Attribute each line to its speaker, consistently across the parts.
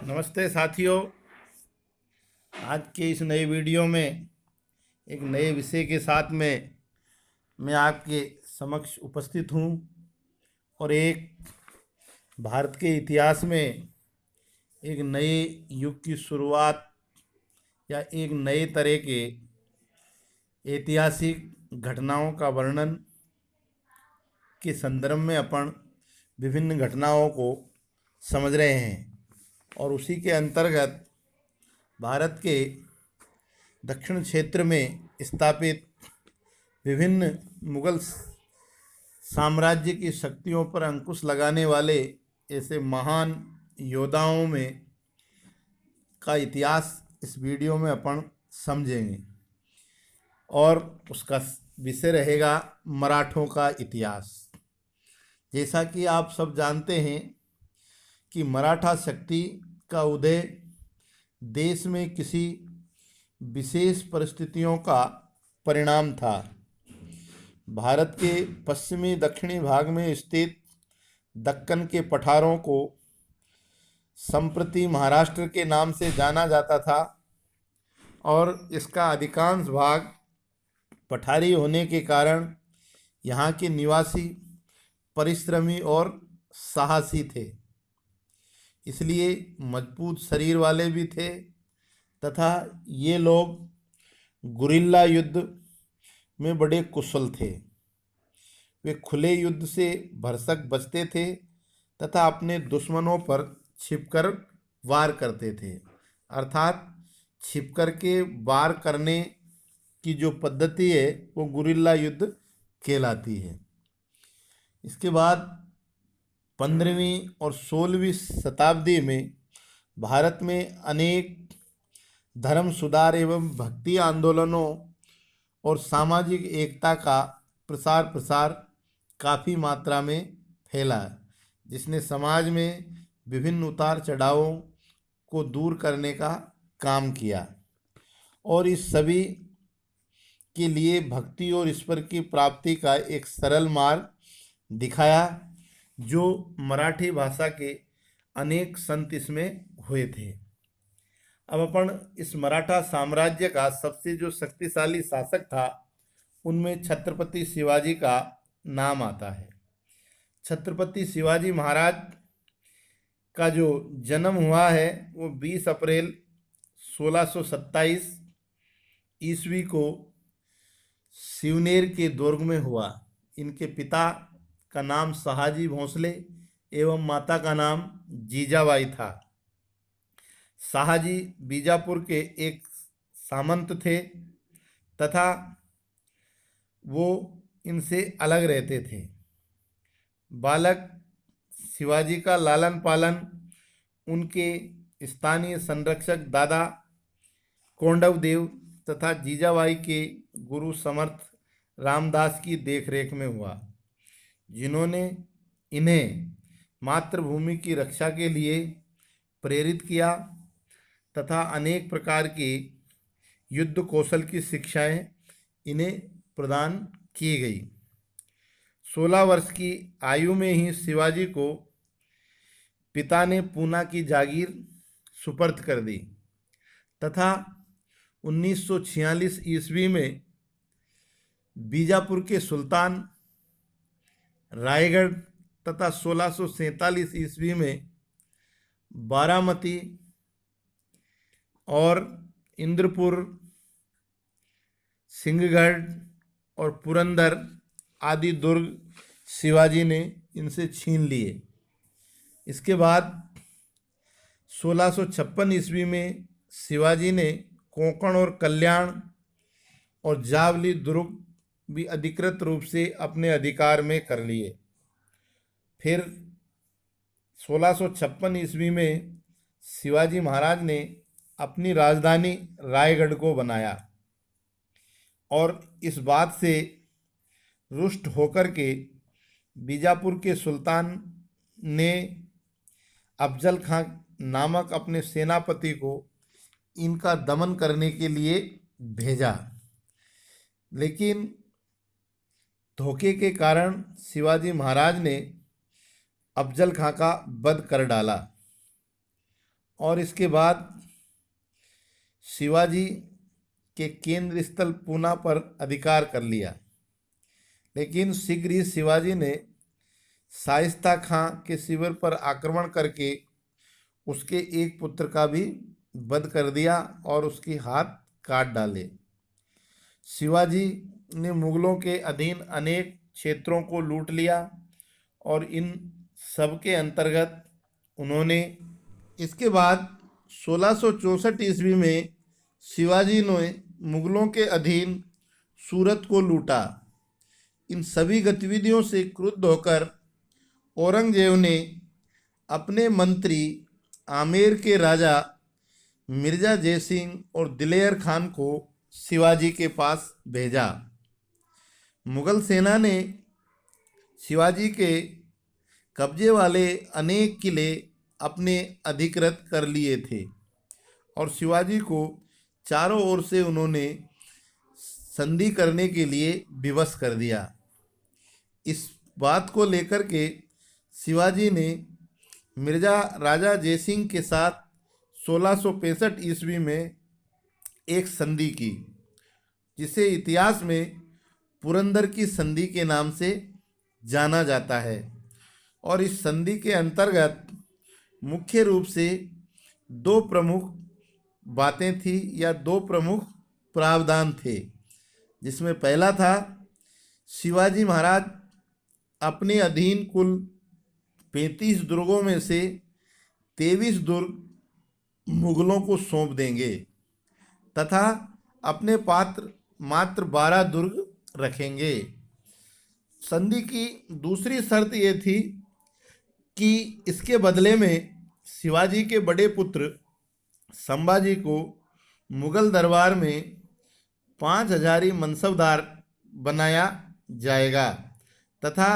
Speaker 1: नमस्ते साथियों। आज के इस नए वीडियो में एक नए विषय के साथ में मैं आपके समक्ष उपस्थित हूँ और एक भारत के इतिहास में एक नए युग की शुरुआत या एक नए तरह के ऐतिहासिक घटनाओं का वर्णन के संदर्भ में अपन विभिन्न घटनाओं को समझ रहे हैं और उसी के अंतर्गत भारत के दक्षिण क्षेत्र में स्थापित विभिन्न मुगल साम्राज्य की शक्तियों पर अंकुश लगाने वाले ऐसे महान योद्धाओं में का इतिहास इस वीडियो में अपन समझेंगे और उसका विषय रहेगा मराठों का इतिहास। जैसा कि आप सब जानते हैं कि मराठा शक्ति का उदय देश में किसी विशेष परिस्थितियों का परिणाम था। भारत के पश्चिमी दक्षिणी भाग में स्थित दक्कन के पठारों को संप्रति महाराष्ट्र के नाम से जाना जाता था और इसका अधिकांश भाग पठारी होने के कारण यहाँ के निवासी परिश्रमी और साहसी थे, इसलिए मजबूत शरीर वाले भी थे तथा ये लोग गुरिल्ला युद्ध में बड़े कुशल थे। वे खुले युद्ध से भरसक बचते थे तथा अपने दुश्मनों पर छिपकर वार करते थे, अर्थात छिपकर के वार करने की जो पद्धति है वो गुरिल्ला युद्ध कहलाती है। इसके बाद 15वीं और 16वीं शताब्दी में भारत में अनेक धर्म सुधार एवं भक्ति आंदोलनों और सामाजिक एकता का प्रसार काफ़ी मात्रा में फैला, जिसने समाज में विभिन्न उतार चढ़ावों को दूर करने का काम किया और इस सभी के लिए भक्ति और ईश्वर की प्राप्ति का एक सरल मार्ग दिखाया, जो मराठी भाषा के अनेक संत इसमें हुए थे। अब अपन इस मराठा साम्राज्य का सबसे जो शक्तिशाली शासक था उनमें छत्रपति शिवाजी का नाम आता है। छत्रपति शिवाजी महाराज का जो जन्म हुआ है वो 20 अप्रैल 1627 ईस्वी को शिवनेर के दुर्ग में हुआ। इनके पिता का नाम शहाजी भोंसले एवं माता का नाम जीजाबाई था। शाहजी बीजापुर के एक सामंत थे तथा वो इनसे अलग रहते थे। बालक शिवाजी का लालन पालन उनके स्थानीय संरक्षक दादा कोंडव देव तथा जीजाबाई के गुरु समर्थ रामदास की देखरेख में हुआ, जिन्होंने इन्हें मातृभूमि की रक्षा के लिए प्रेरित किया तथा अनेक प्रकार के युद्ध कौशल की शिक्षाएं इन्हें प्रदान की गई। 16 वर्ष की आयु में ही शिवाजी को पिता ने पूना की जागीर सुपर्द कर दी तथा 1946 ईस्वी में बीजापुर के सुल्तान रायगढ़ तथा 1647 ईस्वी में बारामती और इंद्रपुर, सिंहगढ़ और पुरंदर आदि दुर्ग शिवाजी ने इनसे छीन लिए। इसके बाद 1656 ईस्वी में शिवाजी ने कोंकण और कल्याण और जावली दुर्ग भी अधिकृत रूप से अपने अधिकार में कर लिए। फिर 1656 ईस्वी में शिवाजी महाराज ने अपनी राजधानी रायगढ़ को बनाया और इस बात से रुष्ट होकर के बीजापुर के सुल्तान ने अफजल खां नामक अपने सेनापति को इनका दमन करने के लिए भेजा, लेकिन धोखे के कारण शिवाजी महाराज ने अफजल खां का वध कर डाला और इसके बाद शिवाजी के केंद्र स्थल पूना पर अधिकार कर लिया। लेकिन शीघ्र ही शिवाजी ने शाइस्ता खां के शिविर पर आक्रमण करके उसके एक पुत्र का भी वध कर दिया और उसके हाथ काट डाले। शिवाजी ने मुगलों के अधीन अनेक क्षेत्रों को लूट लिया और इन सब के अंतर्गत उन्होंने इसके बाद 1664 ईस्वी में शिवाजी ने मुगलों के अधीन सूरत को लूटा। इन सभी गतिविधियों से क्रुद्ध होकर औरंगजेब ने अपने मंत्री आमेर के राजा मिर्जा जयसिंह और दिलेर खान को शिवाजी के पास भेजा। मुगल सेना ने शिवाजी के कब्जे वाले अनेक किले अपने अधिकृत कर लिए थे और शिवाजी को चारों ओर से उन्होंने संधि करने के लिए विवश कर दिया। इस बात को लेकर के शिवाजी ने मिर्जा राजा जयसिंह के साथ 1665 ईस्वी में एक संधि की, जिसे इतिहास में पुरंदर की संधि के नाम से जाना जाता है। और इस संधि के अंतर्गत मुख्य रूप से दो प्रमुख बातें थी या दो प्रमुख प्रावधान थे, जिसमें पहला था शिवाजी महाराज अपने अधीन कुल 35 दुर्गों में से 23 दुर्ग मुगलों को सौंप देंगे तथा अपने मात्र 12 दुर्ग रखेंगे। संधि की दूसरी शर्त ये थी कि इसके बदले में शिवाजी के बड़े पुत्र संभाजी को मुगल दरबार में 5000 मनसबदार बनाया जाएगा तथा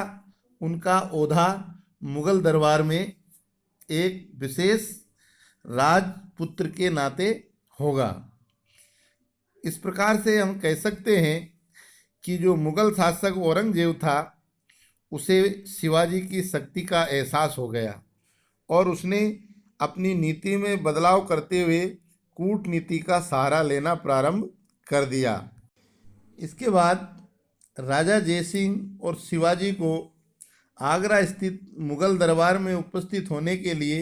Speaker 1: उनका ओहदा मुगल दरबार में एक विशेष राजपुत्र के नाते होगा। इस प्रकार से हम कह सकते हैं कि जो मुगल शासक औरंगजेब था, उसे शिवाजी की शक्ति का एहसास हो गया और उसने अपनी नीति में बदलाव करते हुए कूटनीति का सहारा लेना प्रारंभ कर दिया। इसके बाद राजा जयसिंह और शिवाजी को आगरा स्थित मुगल दरबार में उपस्थित होने के लिए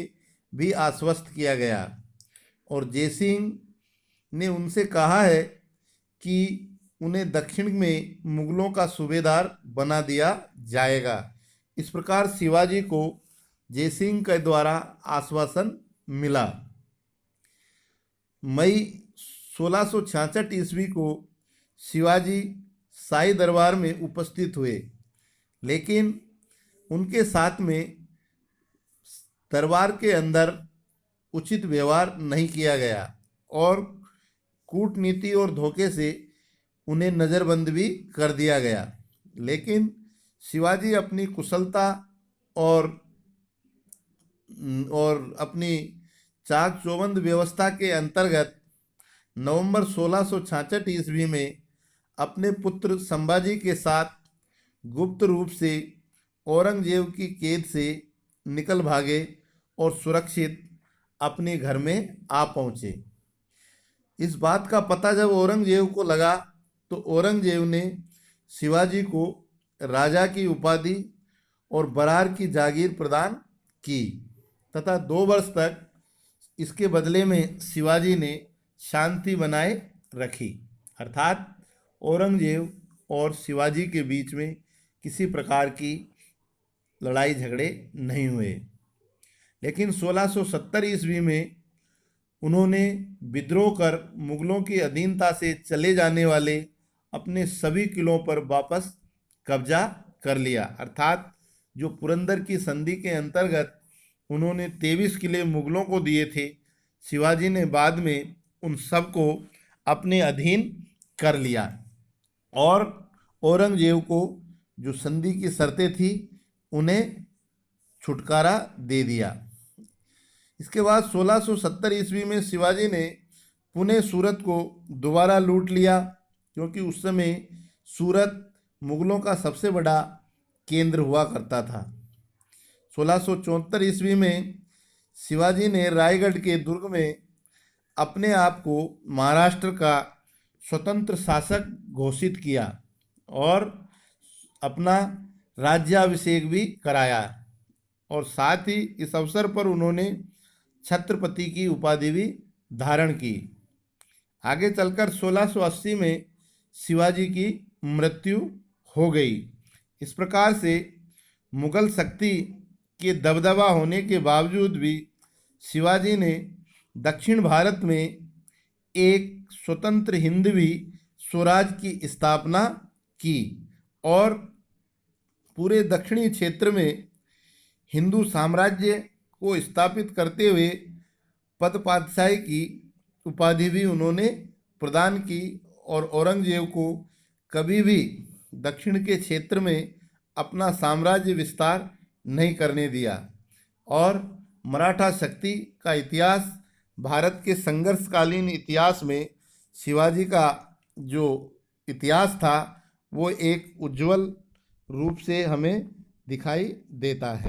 Speaker 1: भी आश्वस्त किया गया और जयसिंह ने उनसे कहा है कि उन्हें दक्षिण में मुगलों का सूबेदार बना दिया जाएगा। इस प्रकार शिवाजी को जयसिंह के द्वारा आश्वासन मिला। मई 1666 ईस्वी को शिवाजी शाही दरबार में उपस्थित हुए, लेकिन उनके साथ में दरबार के अंदर उचित व्यवहार नहीं किया गया और कूटनीति और धोखे से उन्हें नज़रबंद भी कर दिया गया। लेकिन शिवाजी अपनी कुशलता और अपनी चाक चौबंद व्यवस्था के अंतर्गत नवंबर 1666 ईस्वी में अपने पुत्र संभाजी के साथ गुप्त रूप से औरंगजेब की कैद से निकल भागे और सुरक्षित अपने घर में आ पहुँचे। इस बात का पता जब औरंगजेब को लगा तो औरंगजेब ने शिवाजी को राजा की उपाधि और बरार की जागीर प्रदान की तथा 2 वर्ष तक इसके बदले में शिवाजी ने शांति बनाए रखी। अर्थात औरंगजेब और शिवाजी के बीच में किसी प्रकार की लड़ाई झगड़े नहीं हुए। लेकिन 1670 ईस्वी में उन्होंने विद्रोह कर मुगलों की अधीनता से चले जाने वाले अपने सभी किलों पर वापस कब्जा कर लिया। अर्थात जो पुरंदर की संधि के अंतर्गत उन्होंने 23 किले मुगलों को दिए थे, शिवाजी ने बाद में उन सब को अपने अधीन कर लिया और औरंगजेब को जो संधि की शर्तें थी उन्हें छुटकारा दे दिया। इसके बाद 1670 ईस्वी में शिवाजी ने पुणे सूरत को दोबारा लूट लिया, क्योंकि उस समय सूरत मुगलों का सबसे बड़ा केंद्र हुआ करता था। 1674 ईस्वी में शिवाजी ने रायगढ़ के दुर्ग में अपने आप को महाराष्ट्र का स्वतंत्र शासक घोषित किया और अपना राज्याभिषेक भी कराया, और साथ ही इस अवसर पर उन्होंने छत्रपति की उपाधि भी धारण की। आगे चलकर 1680 में शिवाजी की मृत्यु हो गई। इस प्रकार से मुगल शक्ति के दबदबा होने के बावजूद भी शिवाजी ने दक्षिण भारत में एक स्वतंत्र हिंदवी स्वराज की स्थापना की और पूरे दक्षिणी क्षेत्र में हिंदू साम्राज्य को स्थापित करते हुए पद पातशाही की उपाधि भी उन्होंने प्रदान की, और औरंगजेब को कभी भी दक्षिण के क्षेत्र में अपना साम्राज्य विस्तार नहीं करने दिया। और मराठा शक्ति का इतिहास, भारत के संघर्षकालीन इतिहास में शिवाजी का जो इतिहास था वो एक उज्जवल रूप से हमें दिखाई देता है।